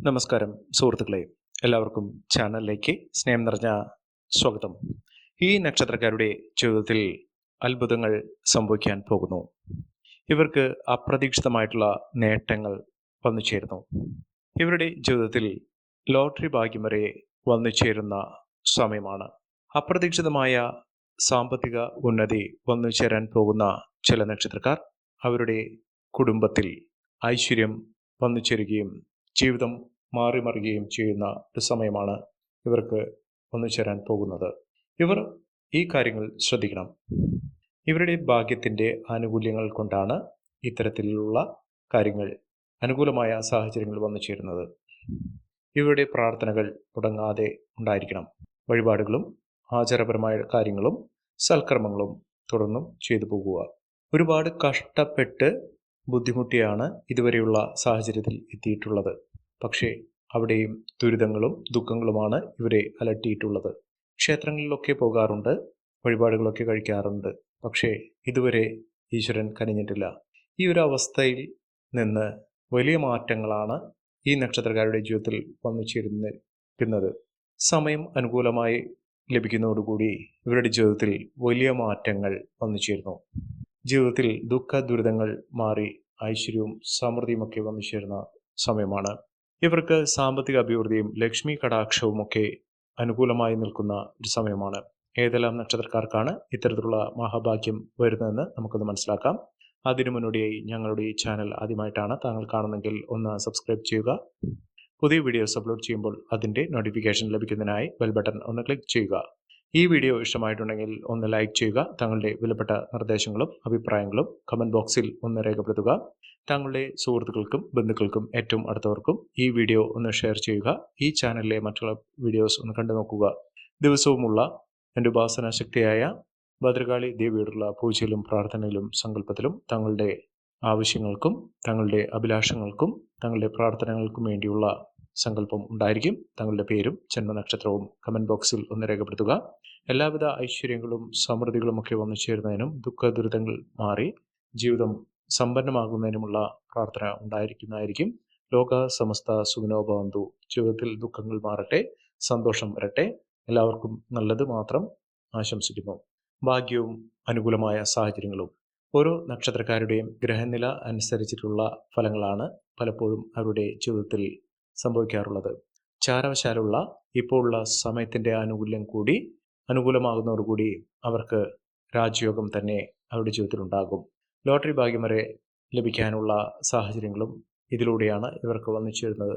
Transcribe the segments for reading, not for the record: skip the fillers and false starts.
നമസ്കാരം സുഹൃത്തുക്കളെ, എല്ലാവർക്കും ചാനലിലേക്ക് സ്നേഹം നിറഞ്ഞ സ്വാഗതം. ഈ നക്ഷത്രക്കാരുടെ ജീവിതത്തിൽ അത്ഭുതങ്ങൾ സംഭവിക്കാൻ പോകുന്നു. ഇവർക്ക് അപ്രതീക്ഷിതമായിട്ടുള്ള നേട്ടങ്ങൾ വന്നു ചേരുന്നു. ഇവരുടെ ജീവിതത്തിൽ ലോട്ടറി ഭാഗ്യം വരെ വന്നു ചേരുന്ന സമയമാണ്. അപ്രതീക്ഷിതമായ സാമ്പത്തിക ഉന്നതി വന്നു ചേരാൻ പോകുന്ന ചില നക്ഷത്രക്കാർ അവരുടെ കുടുംബത്തിൽ ഐശ്വര്യം വന്നു ചേരുകയും ജീവിതം മാറിമറിയുകയും ചെയ്യുന്ന ഒരു സമയമാണ് ഇവർക്ക് വന്നു ചേരാൻ പോകുന്നത്. ഇവർ ഈ കാര്യങ്ങൾ ശ്രദ്ധിക്കണം. ഇവരുടെ ഭാഗ്യത്തിൻ്റെ ആനുകൂല്യങ്ങൾ കൊണ്ടാണ് ഇത്തരത്തിലുള്ള കാര്യങ്ങൾ, അനുകൂലമായ സാഹചര്യങ്ങൾ വന്നു ചേരുന്നത്. ഇവരുടെ പ്രാർത്ഥനകൾ മുടങ്ങാതെ ഉണ്ടായിരിക്കണം. വഴിപാടുകളും ആചാരപരമായ കാര്യങ്ങളും സൽക്കർമ്മങ്ങളും തുടർന്നും ചെയ്തു പോകുക. ഒരുപാട് കഷ്ടപ്പെട്ട് ബുദ്ധിമുട്ടിയാണ് ഇതുവരെയുള്ള സാഹചര്യത്തിൽ എത്തിയിട്ടുള്ളത്. പക്ഷേ അവിടെയും ദുരിതങ്ങളും ദുഃഖങ്ങളുമാണ് ഇവരെ അലട്ടിയിട്ടുള്ളത്. ക്ഷേത്രങ്ങളിലൊക്കെ പോകാറുണ്ട്, വഴിപാടുകളൊക്കെ കഴിക്കാറുണ്ട്. പക്ഷേ ഇതുവരെ ഈശ്വരൻ കനിഞ്ഞിട്ടില്ല. ഈ ഒരു അവസ്ഥയിൽ നിന്ന് വലിയ മാറ്റങ്ങളാണ് ഈ നക്ഷത്രക്കാരുടെ ജീവിതത്തിൽ വന്നു ചേരുന്നത്. സമയം അനുകൂലമായി ലഭിക്കുന്നതോടുകൂടി ഇവരുടെ ജീവിതത്തിൽ വലിയ മാറ്റങ്ങൾ വന്നു ചേരുന്നു. ജീവിതത്തിൽ ദുഃഖ ദുരിതങ്ങൾ മാറി ഐശ്വര്യവും സമൃദ്ധിയുമൊക്കെ വന്നു ചേരുന്ന സമയമാണ്. ഇവർക്ക് സാമ്പത്തിക അഭിവൃദ്ധിയും ലക്ഷ്മി കടാക്ഷവും ഒക്കെ അനുകൂലമായി നിൽക്കുന്ന ഒരു സമയമാണ്. ഏതെല്ലാം നക്ഷത്രക്കാർക്കാണ് ഇത്തരത്തിലുള്ള മഹാഭാഗ്യം വരുന്നതെന്ന് നമുക്കൊന്ന് മനസ്സിലാക്കാം. അതിനു മുന്നോടിയായി ഞങ്ങളുടെ ഈ ചാനൽ ആദ്യമായിട്ടാണ് താങ്കൾ കാണുന്നെങ്കിൽ ഒന്ന് സബ്സ്ക്രൈബ് ചെയ്യുക. പുതിയ വീഡിയോസ് അപ്ലോഡ് ചെയ്യുമ്പോൾ അതിൻ്റെ നോട്ടിഫിക്കേഷൻ ലഭിക്കുന്നതിനായി ബെൽ ബട്ടൺ ഒന്ന് ക്ലിക്ക് ചെയ്യുക. ഈ വീഡിയോ ഇഷ്ടമായിട്ടുണ്ടെങ്കിൽ ഒന്ന് ലൈക്ക് ചെയ്യുക. താങ്കളുടെ വിലപ്പെട്ട നിർദ്ദേശങ്ങളും അഭിപ്രായങ്ങളും കമൻറ്റ് ബോക്സിൽ ഒന്ന് രേഖപ്പെടുത്തുക. താങ്കളുടെ സുഹൃത്തുക്കൾക്കും ബന്ധുക്കൾക്കും ഏറ്റവും അടുത്തവർക്കും ഈ വീഡിയോ ഒന്ന് ഷെയർ ചെയ്യുക. ഈ ചാനലിലെ മറ്റുള്ള വീഡിയോസ് ഒന്ന് കണ്ടു നോക്കുക. ദിവസവുമുള്ള എൻ്റെ ഉപാസന ശക്തിയായ ഭദ്രകാളി ദേവിയോടുള്ള പൂജയിലും പ്രാർത്ഥനയിലും സങ്കല്പത്തിലും താങ്കളുടെ ആവശ്യങ്ങൾക്കും താങ്കളുടെ അഭിലാഷങ്ങൾക്കും താങ്കളുടെ പ്രാർത്ഥനകൾക്കും വേണ്ടിയുള്ള സങ്കല്പം ഉണ്ടായിരിക്കും. താങ്കളുടെ പേരും ജന്മനക്ഷത്രവും കമൻറ്റ് ബോക്സിൽ ഒന്ന് രേഖപ്പെടുത്തുക. എല്ലാവിധ ഐശ്വര്യങ്ങളും സമൃദ്ധികളും ഒക്കെ വന്നു ചേരുന്നതിനും ദുഃഖ ദുരിതങ്ങൾ മാറി ജീവിതം സമ്പന്നമാകുന്നതിനുമുള്ള പ്രാർത്ഥന ഉണ്ടായിരിക്കുന്നതായിരിക്കും. ലോക സമസ്ത സുഖിനോ ഭവന്തു. ജീവിതത്തിൽ ദുഃഖങ്ങൾ മാറട്ടെ, സന്തോഷം വരട്ടെ. എല്ലാവർക്കും നല്ലത് മാത്രം ആശംസിക്കുന്നു. ഭാഗ്യവും അനുകൂലമായ സാഹചര്യങ്ങളും ഓരോ നക്ഷത്രക്കാരുടെയും ഗ്രഹനില അനുസരിച്ചിട്ടുള്ള ഫലങ്ങളാണ് പലപ്പോഴും അവരുടെ ജീവിതത്തിൽ സംഭവിക്കാറുള്ളത്. ചാരവശാലുള്ള ഇപ്പോൾ ഉള്ള സമയത്തിൻ്റെ ആനുകൂല്യം കൂടി അനുകൂലമാകുന്നതോടുകൂടി അവർക്ക് രാജയോഗം തന്നെ അവരുടെ ജീവിതത്തിൽ ഉണ്ടാകും. ലോട്ടറി ഭാഗ്യം വരെ ലഭിക്കാനുള്ള സാഹചര്യങ്ങളും ഇതിലൂടെയാണ് ഇവർക്ക് വന്നു ചേരുന്നത്.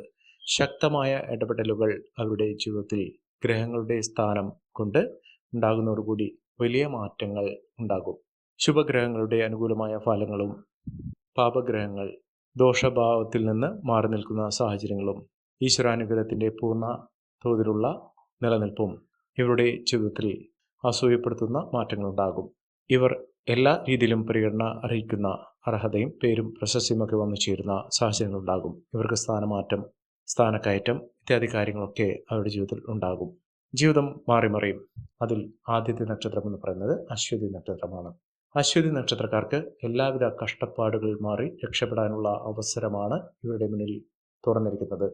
ശക്തമായ ഇടപെടലുകൾ അവരുടെ ജീവിതത്തിൽ ഗ്രഹങ്ങളുടെ സ്ഥാനം കൊണ്ട് ഉണ്ടാകുന്നതോടുകൂടി വലിയ മാറ്റങ്ങൾ ഉണ്ടാകും. ശുഭഗ്രഹങ്ങളുടെ അനുകൂലമായ ഫലങ്ങളും പാപഗ്രഹങ്ങൾ ദോഷഭാവത്തിൽ നിന്ന് മാറി നിൽക്കുന്ന സാഹചര്യങ്ങളും ഈശ്വരാനുഗ്രഹത്തിൻ്റെ പൂർണ്ണ തോതിലുള്ള നിലനിൽപ്പും ഇവരുടെ ജീവിതത്തിൽ അസൂയപ്പെടുത്തുന്ന മാറ്റങ്ങളുണ്ടാകും. ഇവർ എല്ലാ രീതിയിലും പരിഗണന അർഹിക്കുന്ന അർഹതയും പേരും പ്രശസ്തിയുമൊക്കെ വന്നു ചേരുന്ന സാഹചര്യങ്ങളുണ്ടാകും. ഇവർക്ക് സ്ഥാനമാറ്റം, സ്ഥാനക്കയറ്റം ഇത്യാദി കാര്യങ്ങളൊക്കെ അവരുടെ ജീവിതത്തിൽ ഉണ്ടാകും. ജീവിതം മാറിമറിയും. അതിൽ ആദ്യത്തെ നക്ഷത്രം എന്ന് പറയുന്നത് അശ്വതി നക്ഷത്രമാണ്. അശ്വതി നക്ഷത്രക്കാർക്ക് എല്ലാവിധ കഷ്ടപ്പാടുകൾ മാറി രക്ഷപ്പെടാനുള്ള അവസരമാണ് ഇവരുടെ മുന്നിൽ തുറന്നിരിക്കുന്നത്.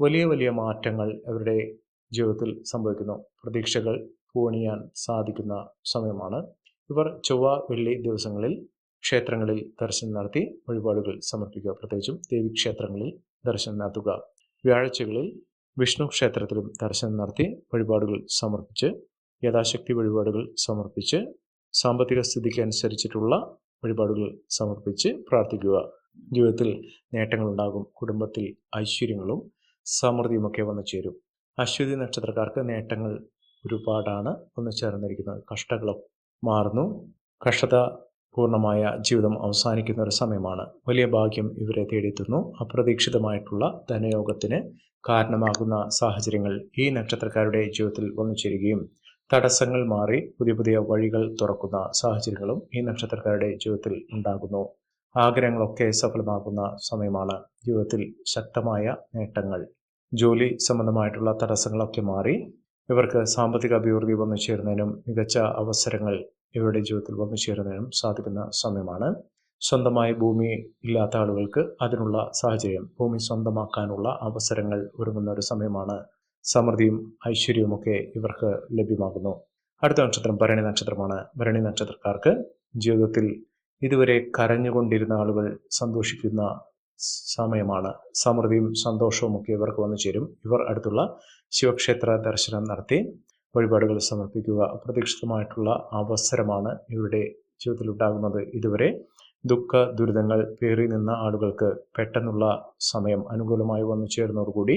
വലിയ വലിയ മാറ്റങ്ങൾ അവരുടെ ജീവിതത്തിൽ സംഭവിക്കുന്നു. പ്രതീക്ഷകൾ പൂണിയാൻ സാധിക്കുന്ന സമയമാണ്. ഇവർ ചൊവ്വ വെള്ളി ദിവസങ്ങളിൽ ക്ഷേത്രങ്ങളിൽ ദർശനം നടത്തി വഴിപാടുകൾ സമർപ്പിക്കുക. പ്രത്യേകിച്ചും ദേവീക്ഷേത്രങ്ങളിൽ ദർശനം നടത്തുക. വ്യാഴാഴ്ചകളിൽ വിഷ്ണു ക്ഷേത്രത്തിലും ദർശനം നടത്തി വഴിപാടുകൾ സമർപ്പിച്ച് യഥാശക്തി വഴിപാടുകൾ സമർപ്പിച്ച് സാമ്പത്തിക സ്ഥിതിക്ക് അനുസരിച്ചിട്ടുള്ള വഴിപാടുകൾ സമർപ്പിച്ച് പ്രാർത്ഥിക്കുക. ജീവിതത്തിൽ നേട്ടങ്ങളുണ്ടാകും. കുടുംബത്തിൽ ഐശ്വര്യങ്ങളും സമൃദ്ധിയുമൊക്കെ വന്നു ചേരും. അശ്വതി നക്ഷത്രക്കാർക്ക് നേട്ടങ്ങൾ ഒരുപാടാണ് വന്നു ചേർന്നിരിക്കുന്നത്. കഷ്ടങ്ങളും മാറുന്നു. കഷ്ടത പൂർണ്ണമായ ജീവിതം അവസാനിക്കുന്ന ഒരു സമയമാണ്. വലിയ ഭാഗ്യം ഇവരെ തേടിയെത്തുന്നു. അപ്രതീക്ഷിതമായിട്ടുള്ള ധനയോഗത്തിന് കാരണമാകുന്ന സാഹചര്യങ്ങൾ ഈ നക്ഷത്രക്കാരുടെ ജീവിതത്തിൽ വന്നു ചേരുകയും തടസ്സങ്ങൾ മാറി പുതിയ പുതിയ വഴികൾ തുറക്കുന്ന സാഹചര്യങ്ങളും ഈ നക്ഷത്രക്കാരുടെ ജീവിതത്തിൽ ഉണ്ടാകുന്നു. ആഗ്രഹങ്ങളൊക്കെ സഫലമാകുന്ന സമയമാണ്. ജീവിതത്തിൽ ശക്തമായ നേട്ടങ്ങൾ, ജോലി സംബന്ധമായിട്ടുള്ള തടസ്സങ്ങളൊക്കെ മാറി ഇവർക്ക് സാമ്പത്തിക അഭിവൃദ്ധി വന്നു ചേരുന്നതിനും മികച്ച അവസരങ്ങൾ ഇവരുടെ ജീവിതത്തിൽ വന്നു ചേരുന്നതിനും സാധിക്കുന്ന സമയമാണ്. സ്വന്തമായി ഭൂമി ഇല്ലാത്ത ആളുകൾക്ക് അതിനുള്ള സാഹചര്യം, ഭൂമി സ്വന്തമാക്കാനുള്ള അവസരങ്ങൾ ഒരുങ്ങുന്ന ഒരു സമയമാണ്. സമൃദ്ധിയും ഐശ്വര്യവുമൊക്കെ ഇവർക്ക് ലഭ്യമാകുന്നു. അടുത്ത നക്ഷത്രം ഭരണി നക്ഷത്രമാണ്. ഭരണി നക്ഷത്രക്കാർക്ക് ജീവിതത്തിൽ ഇതുവരെ കരഞ്ഞുകൊണ്ടിരുന്ന ആളുകൾ സന്തോഷിക്കുന്ന സമയമാണ്. സമൃദ്ധിയും സന്തോഷവും ഒക്കെ ഇവർക്ക് വന്നു ചേരും. ഇവർ അടുത്തുള്ള ശിവക്ഷേത്ര ദർശനം നടത്തി വഴിപാടുകൾ സമർപ്പിക്കുക. അപ്രതീക്ഷിതമായിട്ടുള്ള അവസരമാണ് ഇവരുടെ ജീവിതത്തിൽ ഉണ്ടാകുന്നത്. ഇതുവരെ ദുഃഖ ദുരിതങ്ങൾ പേറി നിന്ന ആളുകൾക്ക് പെട്ടെന്നുള്ള സമയം അനുകൂലമായി വന്നു ചേരുന്നതോടുകൂടി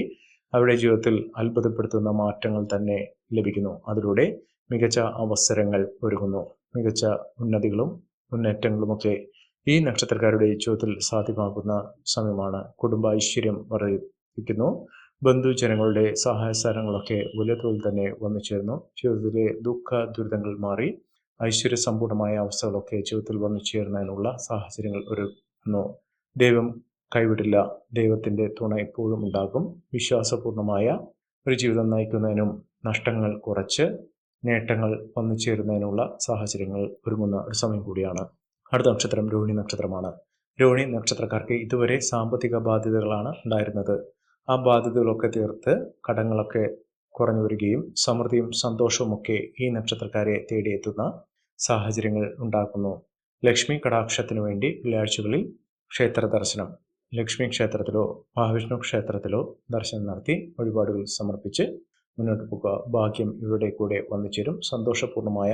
അവരുടെ ജീവിതത്തിൽ അത്ഭുതപ്പെടുത്തുന്ന മാറ്റങ്ങൾ തന്നെ ലഭിക്കുന്നു. അതിലൂടെ മികച്ച അവസരങ്ങൾ ഒരുങ്ങുന്നു. മികച്ച ഉന്നതികളും മുന്നേറ്റങ്ങളുമൊക്കെ ഈ നക്ഷത്രക്കാരുടെ ജീവിതത്തിൽ സാധ്യമാകുന്ന സമയമാണ്. കുടുംബ ഐശ്വര്യം വർദ്ധിപ്പിക്കുന്നു. ബന്ധുജനങ്ങളുടെ സഹായ സഹകരണങ്ങളൊക്കെ വലിയ തോതിൽ തന്നെ വന്നു ചേർന്നു. ജീവിതത്തിലെ ദുഃഖ ദുരിതങ്ങൾ മാറി ഐശ്വര്യസമ്പൂർണമായ അവസ്ഥകളൊക്കെ ജീവിതത്തിൽ വന്നു ചേരുന്നതിനുള്ള സാഹചര്യങ്ങൾ ഒരുങ്ങുന്നു. ദൈവം കൈവിടില്ല. ദൈവത്തിൻ്റെ തുണ എപ്പോഴും ഉണ്ടാകും. വിശ്വാസപൂർണമായ ഒരു ജീവിതം നയിക്കുന്നതിനും നഷ്ടങ്ങൾ കുറച്ച് നേട്ടങ്ങൾ വന്നു ചേരുന്നതിനുള്ള സാഹചര്യങ്ങൾ ഒരുങ്ങുന്ന ഒരു സമയം കൂടിയാണ്. അടുത്ത നക്ഷത്രം രോഹിണി നക്ഷത്രമാണ്. രോഹിണി നക്ഷത്രക്കാർക്ക് ഇതുവരെ സാമ്പത്തിക ബാധ്യതകളാണ് ഉണ്ടായിരുന്നത്. ആ ബാധ്യതകളൊക്കെ തീർത്ത് കടങ്ങളൊക്കെ കുറഞ്ഞു വരികയും സമൃദ്ധിയും സന്തോഷവുമൊക്കെ ഈ നക്ഷത്രക്കാരെ തേടിയെത്തുന്ന സാഹചര്യങ്ങൾ ഉണ്ടാക്കുന്നു. ലക്ഷ്മി കടാക്ഷത്തിനു വേണ്ടി വെള്ളിയാഴ്ചകളിൽ ക്ഷേത്ര ദർശനം, ലക്ഷ്മി ക്ഷേത്രത്തിലോ മഹാവിഷ്ണു ക്ഷേത്രത്തിലോ ദർശനം നടത്തി വഴിപാടുകൾ സമർപ്പിച്ച് മുന്നോട്ട് പോകുക. ഭാഗ്യം ഇവരുടെ കൂടെ വന്നു ചേരും. സന്തോഷപൂർണമായ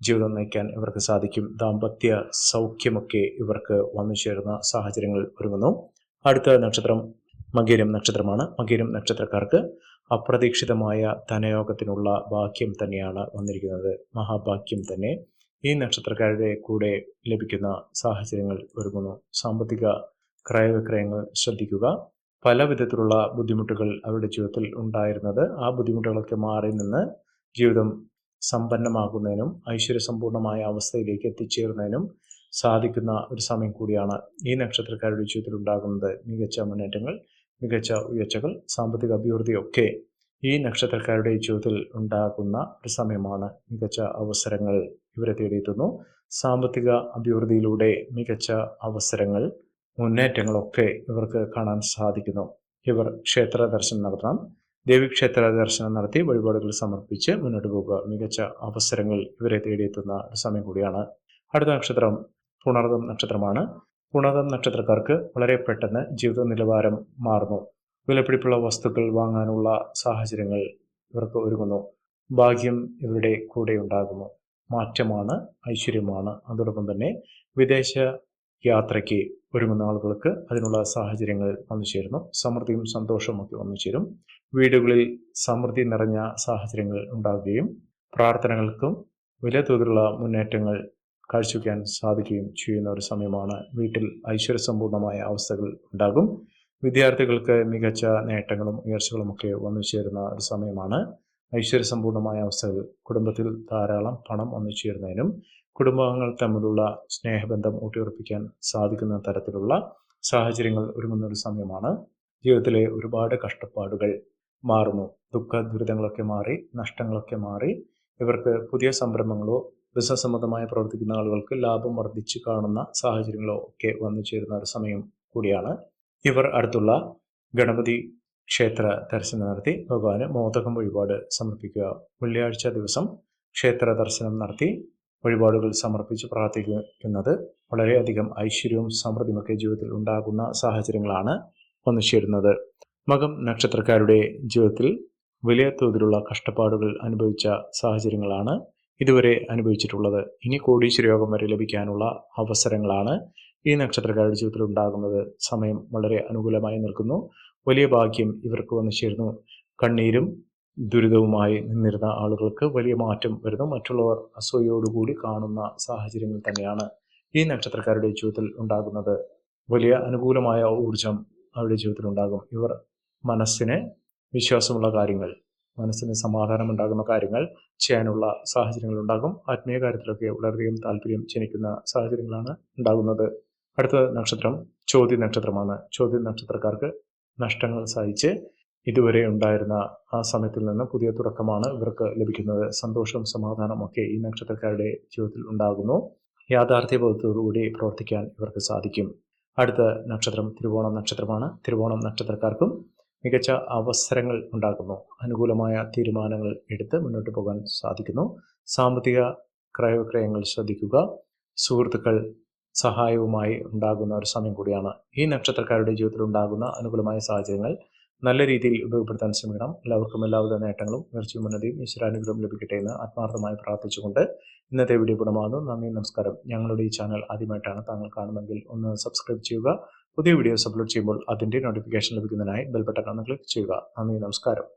ജീവിതം നയിക്കാൻ ഇവർക്ക് സാധിക്കും. ദാമ്പത്യ സൗഖ്യമൊക്കെ ഇവർക്ക് വന്നു ചേരുന്ന സാഹചര്യങ്ങൾ ഒരുങ്ങുന്നു. അടുത്ത നക്ഷത്രം മകീരം നക്ഷത്രമാണ്. മകീരം നക്ഷത്രക്കാർക്ക് അപ്രതീക്ഷിതമായ ധനയോഗത്തിനുള്ള ഭാഗ്യം തന്നെയാണ് വന്നിരിക്കുന്നത്. മഹാഭാഗ്യം തന്നെ ഈ നക്ഷത്രക്കാരുടെ കൂടെ ലഭിക്കുന്ന സാഹചര്യങ്ങൾ ഒരുങ്ങുന്നു. സാമ്പത്തിക ക്രയവിക്രയങ്ങൾ ശ്രദ്ധിക്കുക. പല വിധത്തിലുള്ള ബുദ്ധിമുട്ടുകൾ അവരുടെ ജീവിതത്തിൽ ഉണ്ടായിരുന്നത് ആ ബുദ്ധിമുട്ടുകളൊക്കെ മാറി നിന്ന് ജീവിതം സമ്പന്നമാകുന്നതിനും ഐശ്വര്യസമ്പൂർണമായ അവസ്ഥയിലേക്ക് എത്തിച്ചേരുന്നതിനും സാധിക്കുന്ന ഒരു സമയം കൂടിയാണ്. ഈ നക്ഷത്രക്കാരുടെ ജീവിതത്തിൽ ഉണ്ടാകുന്നത് മികച്ച മുന്നേറ്റങ്ങൾ, മികച്ച ഉയർച്ചകൾ, സാമ്പത്തിക അഭിവൃദ്ധിയൊക്കെ ഈ നക്ഷത്രക്കാരുടെ ജീവിതത്തിൽ ഉണ്ടാകുന്ന ഒരു സമയമാണ്. മികച്ച അവസരങ്ങൾ ഇവരെ തേടിയെത്തുന്നു. സാമ്പത്തിക അഭിവൃദ്ധിയിലൂടെ മികച്ച അവസരങ്ങൾ, മുന്നേറ്റങ്ങളൊക്കെ ഇവർക്ക് കാണാൻ സാധിക്കുന്നു. ഇവർ ക്ഷേത്ര ദർശനം നടത്തണം. ദേവീക്ഷേത്ര ദർശനം നടത്തി വഴിപാടുകൾ സമർപ്പിച്ച് മുന്നോട്ട് പോകുക. മികച്ച അവസരങ്ങൾ ഇവരെ തേടിയെത്തുന്ന ഒരു സമയം കൂടിയാണ്. അടുത്ത നക്ഷത്രം പുണർദം നക്ഷത്രമാണ്. പുണർദം നക്ഷത്രക്കാർക്ക് വളരെ പെട്ടെന്ന് ജീവിത നിലവാരം മാറുന്നു. വിലപിടിപ്പുള്ള വസ്തുക്കൾ വാങ്ങാനുള്ള സാഹചര്യങ്ങൾ ഇവർക്ക് ഒരുങ്ങുന്നു. ഭാഗ്യം ഇവരുടെ കൂടെ ഉണ്ടാകുന്നു. മാറ്റമാണ്, ഐശ്വര്യമാണ്. അതോടൊപ്പം തന്നെ വിദേശ യാത്രയ്ക്ക് ഒരുങ്ങുന്ന ആളുകൾക്ക് അതിനുള്ള സാഹചര്യങ്ങൾ വന്നു ചേരുന്നു. സമൃദ്ധിയും സന്തോഷവും ഒക്കെ വന്നു ചേരും. വീടുകളിൽ സമൃദ്ധി നിറഞ്ഞ സാഹചര്യങ്ങൾ ഉണ്ടാവുകയും പ്രാർത്ഥനകൾക്കും വലിയ തോതിലുള്ള മുന്നേറ്റങ്ങൾ കാഴ്ചവെക്കാൻ സാധിക്കുകയും ചെയ്യുന്ന ഒരു സമയമാണ്. വീട്ടിൽ ഐശ്വര്യസമ്പൂർണമായ അവസ്ഥകൾ ഉണ്ടാകും. വിദ്യാർത്ഥികൾക്ക് മികച്ച നേട്ടങ്ങളും ഉയർച്ചകളും ഒക്കെ വന്നു ചേരുന്ന ഒരു സമയമാണ്. ഐശ്വര്യസമ്പൂർണമായ അവസ്ഥകൾ, കുടുംബത്തിൽ ധാരാളം പണം വന്നു ചേരുന്നതിനും കുടുംബാംഗങ്ങൾ തമ്മിലുള്ള സ്നേഹബന്ധം ഊട്ടിയുറപ്പിക്കാൻ സാധിക്കുന്ന തരത്തിലുള്ള സാഹചര്യങ്ങൾ ഒരുങ്ങുന്ന ഒരു സമയമാണ്. ജീവിതത്തിലെ ഒരുപാട് കഷ്ടപ്പാടുകൾ മാറുന്നു. ദുഃഖ ദുരിതങ്ങളൊക്കെ മാറി, നഷ്ടങ്ങളൊക്കെ മാറി ഇവർക്ക് പുതിയ സംരംഭങ്ങളോ ബിസിനസ് സംബന്ധമായി പ്രവർത്തിക്കുന്ന ആളുകൾക്ക് ലാഭം വർദ്ധിച്ചു കാണുന്ന സാഹചര്യങ്ങളോ ഒക്കെ വന്നു ചേരുന്ന ഒരു സമയം കൂടിയാണ്. ഇവർ അടുത്തുള്ള ഗണപതി ക്ഷേത്ര ദർശനം നടത്തി ഭഗവാന് മോദകം വഴിപാട് സമർപ്പിക്കുക. വെള്ളിയാഴ്ച ദിവസം ക്ഷേത്ര ദർശനം നടത്തി വഴിപാടുകൾ സമർപ്പിച്ച് പ്രാർത്ഥിക്കുന്നത് വളരെയധികം ഐശ്വര്യവും സമൃദ്ധിയുമൊക്കെ ജീവിതത്തിൽ ഉണ്ടാകുന്ന സാഹചര്യങ്ങളാണ് വന്നു ചേരുന്നത്. മകം നക്ഷത്രക്കാരുടെ ജീവിതത്തിൽ വലിയ തോതിലുള്ള കഷ്ടപ്പാടുകൾ അനുഭവിച്ച സാഹചര്യങ്ങളാണ് ഇതുവരെ അനുഭവിച്ചിട്ടുള്ളത്. ഇനി കോടീശ്വര യോഗം വരെ ലഭിക്കാനുള്ള അവസരങ്ങളാണ് ഈ നക്ഷത്രക്കാരുടെ ജീവിതത്തിൽ ഉണ്ടാകുന്നത്. സമയം വളരെ അനുകൂലമായി നിൽക്കുന്നു. വലിയ ഭാഗ്യം ഇവർക്ക് വന്നു ചേരുന്നു. കണ്ണീരും ദുരിതവുമായി നിന്നിരുന്ന ആളുകൾക്ക് വലിയ മാറ്റം വരുന്നു. മറ്റുള്ളവർ അസൂയയോടുകൂടി കാണുന്ന സാഹചര്യങ്ങൾ തന്നെയാണ് ഈ നക്ഷത്രക്കാരുടെ ജീവിതത്തിൽ ഉണ്ടാകുന്നത്. വലിയ അനുകൂലമായ ഊർജം അവരുടെ ജീവിതത്തിൽ ഉണ്ടാകും. ഇവർ മനസ്സിന് വിശ്വാസമുള്ള കാര്യങ്ങൾ, മനസ്സിന് സമാധാനം ഉണ്ടാകുന്ന കാര്യങ്ങൾ ചെയ്യാനുള്ള സാഹചര്യങ്ങൾ ഉണ്ടാകും. ആത്മീയ കാര്യത്തിലൊക്കെ വളരെയധികം താല്പര്യം ജനിക്കുന്ന സാഹചര്യങ്ങളാണ് ഉണ്ടാകുന്നത്. അടുത്ത നക്ഷത്രം ചോതി നക്ഷത്രമാണ്. ചോതി നക്ഷത്രക്കാർക്ക് നഷ്ടങ്ങൾ സഹിച്ച് ഇതുവരെ ഉണ്ടായിരുന്ന ആ സമയത്തിൽ നിന്ന് പുതിയ തുടക്കമാണ് ഇവർക്ക് ലഭിക്കുന്നത്. സന്തോഷവും സമാധാനവും ഒക്കെ ഈ നക്ഷത്രക്കാരുടെ ജീവിതത്തിൽ ഉണ്ടാകുന്നു. യാഥാർത്ഥ്യബോധത്തോടുകൂടി പ്രവർത്തിക്കാൻ ഇവർക്ക് സാധിക്കും. അടുത്ത നക്ഷത്രം തിരുവോണം നക്ഷത്രമാണ്. തിരുവോണം നക്ഷത്രക്കാർക്കും മികച്ച അവസരങ്ങൾ ഉണ്ടാകുന്നു. അനുകൂലമായ തീരുമാനങ്ങൾ എടുത്ത് മുന്നോട്ട് പോകാൻ സാധിക്കുന്നു. സാമ്പത്തിക ക്രയവിക്രയങ്ങൾ ശ്രദ്ധിക്കുക. സുഹൃത്തുക്കൾ സഹായവുമായി ഉണ്ടാകുന്ന ഒരു സമയം കൂടിയാണ്. ഈ നക്ഷത്രക്കാരുടെ ജീവിതത്തിൽ ഉണ്ടാകുന്ന അനുകൂലമായ സാഹചര്യങ്ങൾ നല്ല രീതിയിൽ ഉപയോഗപ്പെടുത്താൻ ശ്രമിക്കണം. എല്ലാവർക്കും എല്ലാവിധ നേട്ടങ്ങളും ഉയർച്ചയും ഉന്നതിയും ഈശ്വരാനുഗ്രഹം ലഭിക്കട്ടെ എന്ന് ആത്മാർത്ഥമായി പ്രാർത്ഥിച്ചുകൊണ്ട് ഇന്നത്തെ വീഡിയോ ഗുണമാകുന്നു. നന്ദി, നമസ്കാരം. ഞങ്ങളുടെ ഈ ചാനൽ ആദ്യമായിട്ടാണ് താങ്കൾ കാണുമെങ്കിൽ ഒന്ന് സബ്സ്ക്രൈബ് ചെയ്യുക. പുതിയ വീഡിയോസ് അപ്ലോഡ് ചെയ്യുമ്പോൾ അതിൻ്റെ നോട്ടിഫിക്കേഷൻ ലഭിക്കുന്നതിനായി ബെൽ ബട്ടൺ ഒന്ന് ക്ലിക്ക് ചെയ്യുക. നന്ദി, നമസ്കാരം.